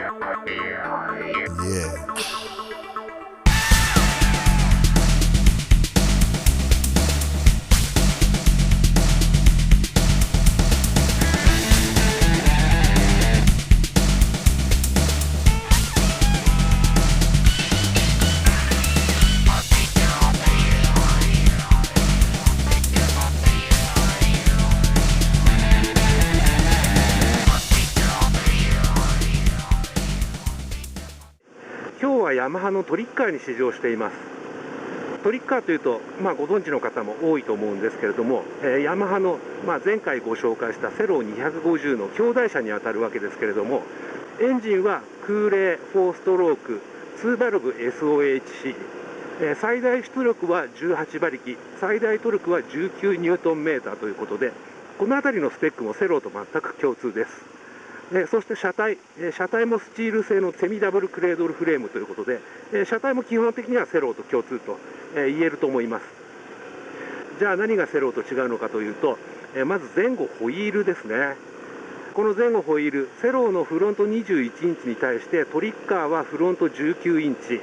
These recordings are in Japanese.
Yeah. 今日はヤマハのトリッカーに試乗しています。トリッカーというと、ご存知の方も多いと思うんですけれども、ヤマハの、前回ご紹介したセロー250の兄弟車にあたるわけですけれども、エンジンは空冷4ストローク2バルブ SOHC、最大出力は18馬力、最大トルクは19ニュートンメーターということで、この辺りのスペックもセローと全く共通です。そして車体もスチール製のセミダブルクレードルフレームということで、車体も基本的にはセローと共通と言えると思います。じゃあ何がセローと違うのかというと、まず前後ホイールですね。この前後ホイール、セローのフロント21インチに対してトリッカーはフロント19インチ、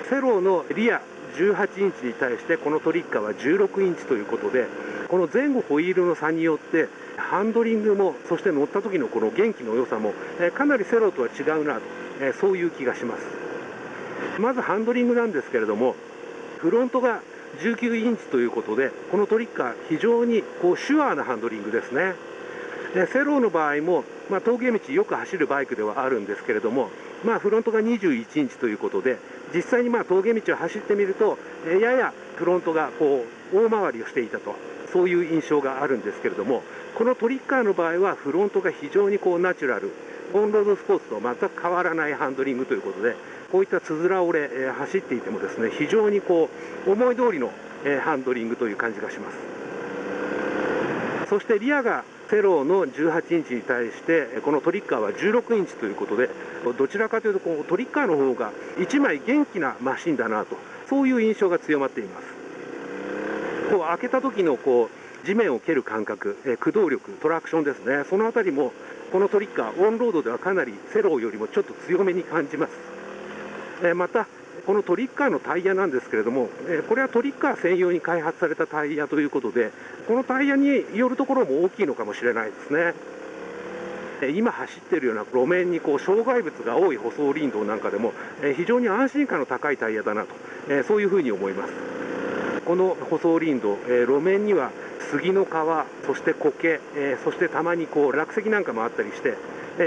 セローのリア18インチに対してこのトリッカーは16インチということで、この前後ホイールの差によってハンドリングも、そして乗った時のこの元気の良さもかなりセローとは違うなと、そういう気がします。まずハンドリングなんですけれども、フロントが19インチということで、このトリッカー非常にシュアーなハンドリングですね。セローの場合も、峠道よく走るバイクではあるんですけれども、フロントが21インチということで、実際に峠道を走ってみると、ややフロントが大回りをしていたと、そういう印象があるんですけれども、このトリッカーの場合はフロントが非常にナチュラル、オンロードスポーツと全く変わらないハンドリングということで、こういったつづら折れ、走っていてもですね、非常に思い通りのハンドリングという感じがします。そしてリアがセローの18インチに対してこのトリッカーは16インチということで、どちらかというとトリッカーの方が1枚元気なマシンだなと、そういう印象が強まっています。開けた時の地面を蹴る感覚、駆動力、トラクションですね、そのあたりもこのトリッカーオンロードではかなりセローよりもちょっと強めに感じます。またこのトリッカーのタイヤなんですけれども、これはトリッカー専用に開発されたタイヤということで、このタイヤによるところも大きいのかもしれないですね。今走っているような路面に障害物が多い舗装林道なんかでも非常に安心感の高いタイヤだなと、そういうふうに思います。この舗装林道、路面には杉の皮、そして苔、そしてたまに落石なんかもあったりして、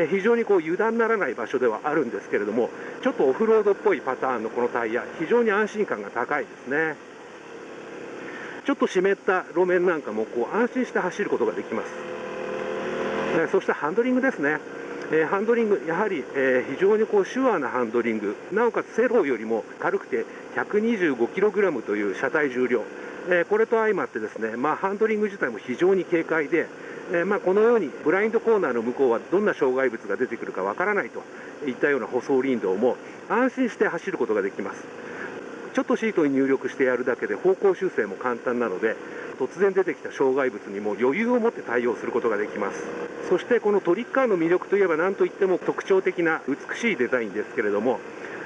非常に油断ならない場所ではあるんですけれども、ちょっとオフロードっぽいパターンのこのタイヤ、非常に安心感が高いですね。ちょっと湿った路面なんかも安心して走ることができます。そしてハンドリングですね。ハンドリング、やはり非常にシュアーなハンドリング、なおかつセローよりも軽くて 125kg という車体重量、これと相まってですね、ハンドリング自体も非常に軽快で、このようにブラインドコーナーの向こうはどんな障害物が出てくるかわからないといったような舗装林道も安心して走ることができます。ちょっとシートに入力してやるだけで方向修正も簡単なので、突然出てきた障害物にも余裕を持って対応することができます。そしてこのトリッカーの魅力といえば何といっても特徴的な美しいデザインですけれども、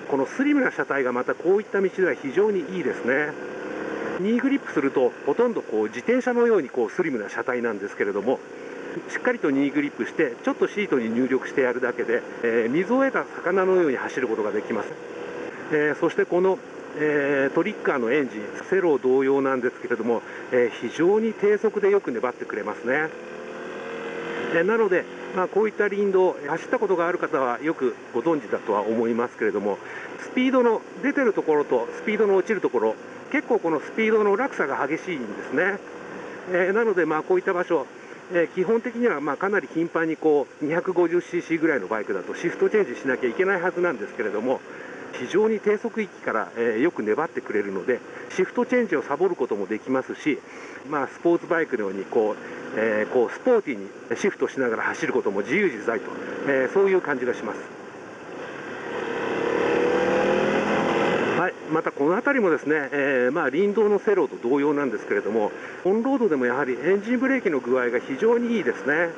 このスリムな車体がまたこういった道では非常にいいですね。ニーグリップするとほとんど自転車のようにスリムな車体なんですけれども、しっかりとニーグリップしてちょっとシートに入力してやるだけで、水を得た魚のように走ることができます。そしてこのトリッカーのエンジン、セロー同様なんですけれども、非常に低速でよく粘ってくれますね。なので、こういった林道、走ったことがある方はよくご存知だとは思いますけれども、スピードの出てるところとスピードの落ちるところ、結構このスピードの落差が激しいんですね。なので、こういった場所、基本的にはかなり頻繁に250cc ぐらいのバイクだとシフトチェンジしなきゃいけないはずなんですけれども、非常に低速域から、よく粘ってくれるので、シフトチェンジをサボることもできますし、スポーツバイクのようにスポーティーにシフトしながら走ることも自由自在と、そういう感じがします。はい、またこの辺りもですね、林道のセローと同様なんですけれども、オンロードでもやはりエンジンブレーキの具合が非常にいいですね。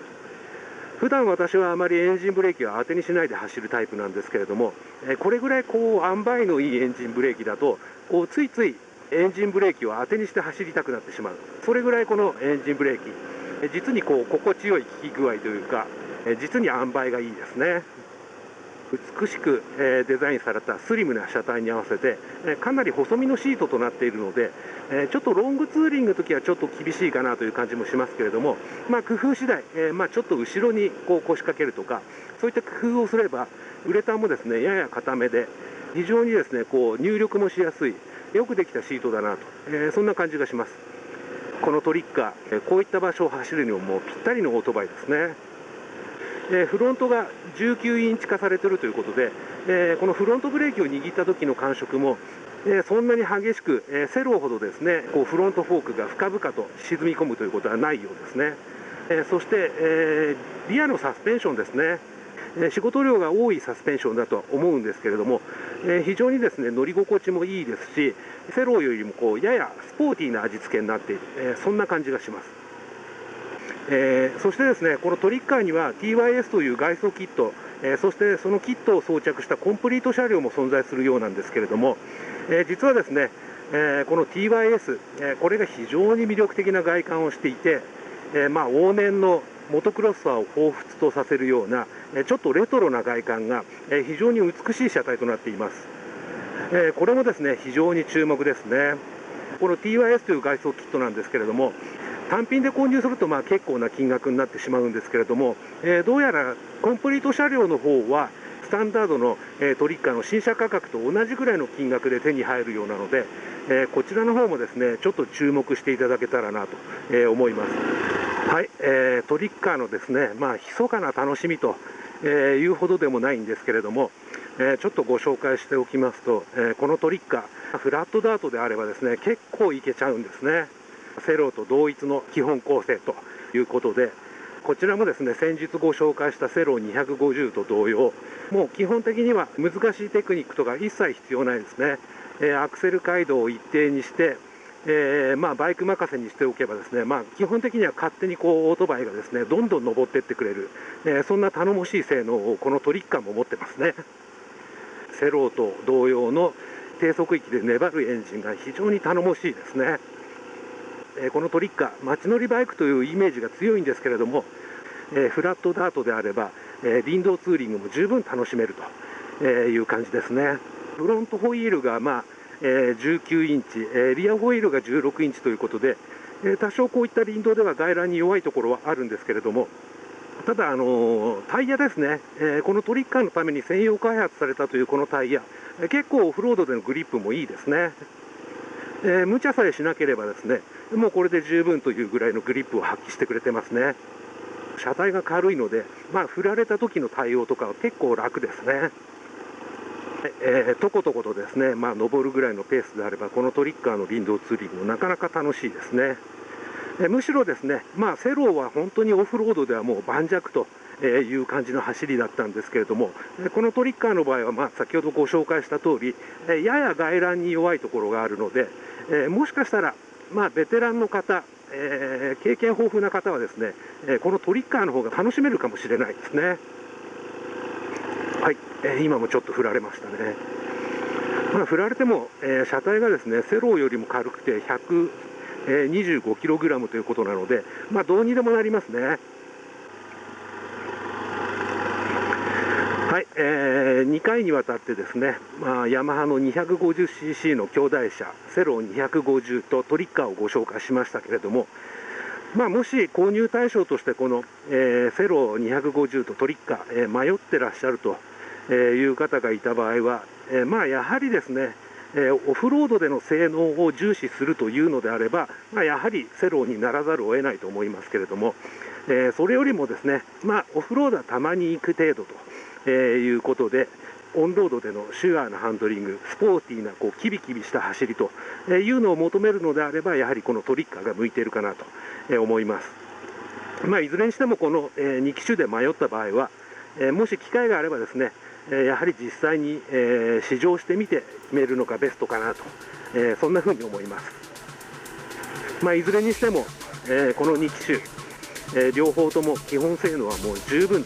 普段私はあまりエンジンブレーキは当てにしないで走るタイプなんですけれども、これぐらいこう塩梅のいいエンジンブレーキだとこうついついエンジンブレーキを当てにして走りたくなってしまう。それぐらいこのエンジンブレーキ実にこう心地よい効き具合というか、実に塩梅がいいですね。美しくデザインされたスリムな車体に合わせてかなり細身のシートとなっているので、ちょっとロングツーリングの時はちょっと厳しいかなという感じもしますけれども、工夫次第、ちょっと後ろにこう腰掛けるとか、そういった工夫をすればウレタンもですねやや硬めで非常にですねこう入力もしやすい、よくできたシートだなと、そんな感じがします。このトリッカー、こういった場所を走るにももうぴったりのオートバイですね。フロントが19インチ化されているということで、このフロントブレーキを握った時の感触も、そんなに激しく、セローほどですねこうフロントフォークが深々と沈み込むということはないようですね。そして、リアのサスペンションですね、仕事量が多いサスペンションだと思うんですけれども、非常にですね乗り心地もいいですし、セローよりもこうややスポーティーな味付けになっている、そんな感じがします。そしてですねこのトリッカーには TYS という外装キット、そしてそのキットを装着したコンプリート車両も存在するようなんですけれども、実はですね、この TYS、これが非常に魅力的な外観をしていて、往年のモトクロッサーを彷彿とさせるようなちょっとレトロな外観が非常に美しい車体となっています。これもですね非常に注目ですね。この TYS という外装キットなんですけれども、単品で購入すると結構な金額になってしまうんですけれども、どうやらコンプリート車両の方はスタンダードのトリッカーの新車価格と同じぐらいの金額で手に入るようなので、こちらの方もですねちょっと注目していただけたらなと思います。はい、トリッカーのですね密かな楽しみというほどでもないんですけれども、ちょっとご紹介しておきますと、このトリッカーフラットダートであればですね結構いけちゃうんですね。セローと同一の基本構成ということで、こちらもですね先日ご紹介したセロー250と同様、もう基本的には難しいテクニックとか一切必要ないですね。アクセル街道を一定にして、バイク任せにしておけばですね、基本的には勝手にこうオートバイがですねどんどん登っていってくれる、そんな頼もしい性能をこのトリッカーも持ってますね。セローと同様の低速域で粘るエンジンが非常に頼もしいですね。このトリッカー、街乗りバイクというイメージが強いんですけれども、フラットダートであれば、林道ツーリングも十分楽しめるという感じですね。フロントホイールが19インチ、リアホイールが16インチということで、多少こういった林道では外乱に弱いところはあるんですけれども、ただタイヤですね、このトリッカーのために専用開発されたというこのタイヤ、結構オフロードでのグリップもいいですね。無茶さえしなければですねもうこれで十分というぐらいのグリップを発揮してくれてますね。車体が軽いので、振られた時の対応とかは結構楽ですね。とことことですね、登るぐらいのペースであればこのトリッカーの林道ツーリングもなかなか楽しいですね。むしろですね、セローは本当にオフロードではもう盤石という感じの走りだったんですけれども、このトリッカーの場合は先ほどご紹介した通りやや外乱に弱いところがあるので、もしかしたらベテランの方、経験豊富な方はですねこのトリッカーの方が楽しめるかもしれないですね。はい、今もちょっと振られましたね。振られても、車体がですねセローよりも軽くて125キログラムということなので、どうにでもなりますね。はい、2回にわたってですね、ヤマハの 250cc の兄弟車セロー250とトリッカーをご紹介しましたけれども、もし購入対象としてこの、セロー250とトリッカー、迷ってらっしゃるという方がいた場合は、やはりですねオフロードでの性能を重視するというのであれば、やはりセローにならざるを得ないと思いますけれども、それよりもですね、オフロードはたまに行く程度ということで、オンロードでのシュアーなハンドリング、スポーティーなキビキビした走りというのを求めるのであれば、やはりこのトリッカーが向いているかなと思います。いずれにしてもこの2機種で迷った場合は、もし機会があればですねやはり実際に試乗してみて決めるのがベストかなと、そんなふうに思います。いずれにしてもこの2機種両方とも基本性能はもう十分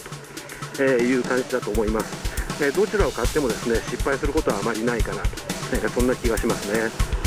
という感じだと思います。どちらを買ってもですね、失敗することはあまりないかなと、そんな気がしますね。